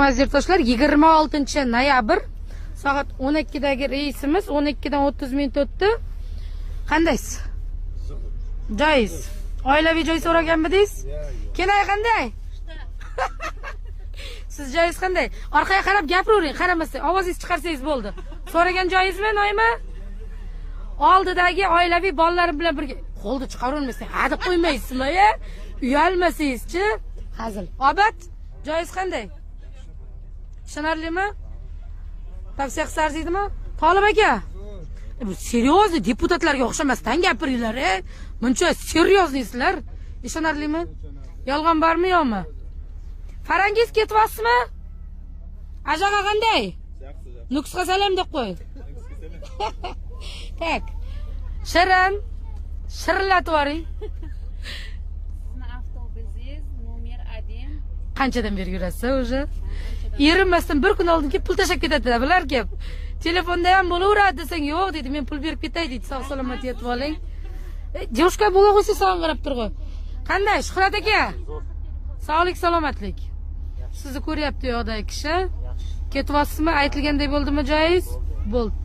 Azirtoshlar 26-noyabr soat 12dagi reysimiz 12dan 30 minut o'tdi. Qandaysiz? Joyiz. Oilaviy joy so'raganmidingiz? Kenay qanday? Siz joyiz qanday? Orqaga qarab gapiravering, qaramasang, ovozingiz chiqarsangiz bo'ldi. So'ragan joyizmi, noymi? Oldidagi oilaviy bolalarim bilan birga qo'lni chiqaravermasang, ha deb qo'ymaysizmi-ya? Uyalmasangizchi? Hazil. Obat, joyiz qanday? Tushunarlimi? Tavsiya qilsangizdimi? Tolib aka. Bu seryozni deputatlarga o'xshamasdan gapiringlar, Buncha seryoznisilar. Tushunarlimi? Yolg'on bormi yo'qmi? Farangiz ketyapsizmi? Ajaga qanday? Nuksga salom deb qo'y. Tak. Shirin, shirillatib yuboring. Avtobusingiz nomer 1. Qanchadan beri yurasiz o'zi? Erinmasdan bir kun oldin kelib pul tashlab ketadilar, bular kelib. Telefonda ham bo'laveradi desang, yo'q dedi, men pul berib ketay dedi. Sog' salomat yetib oling. Jo'shqa bo'la qo'ysa salom qarab turg'u. Qanday, Shuhrat aka? Sog'lik, salomatlik. Sizni ko'ryapti yo'qdagi kishi. Ketyapsizmi? Aytilganday bo'ldimi joyiz? Bo'ldi.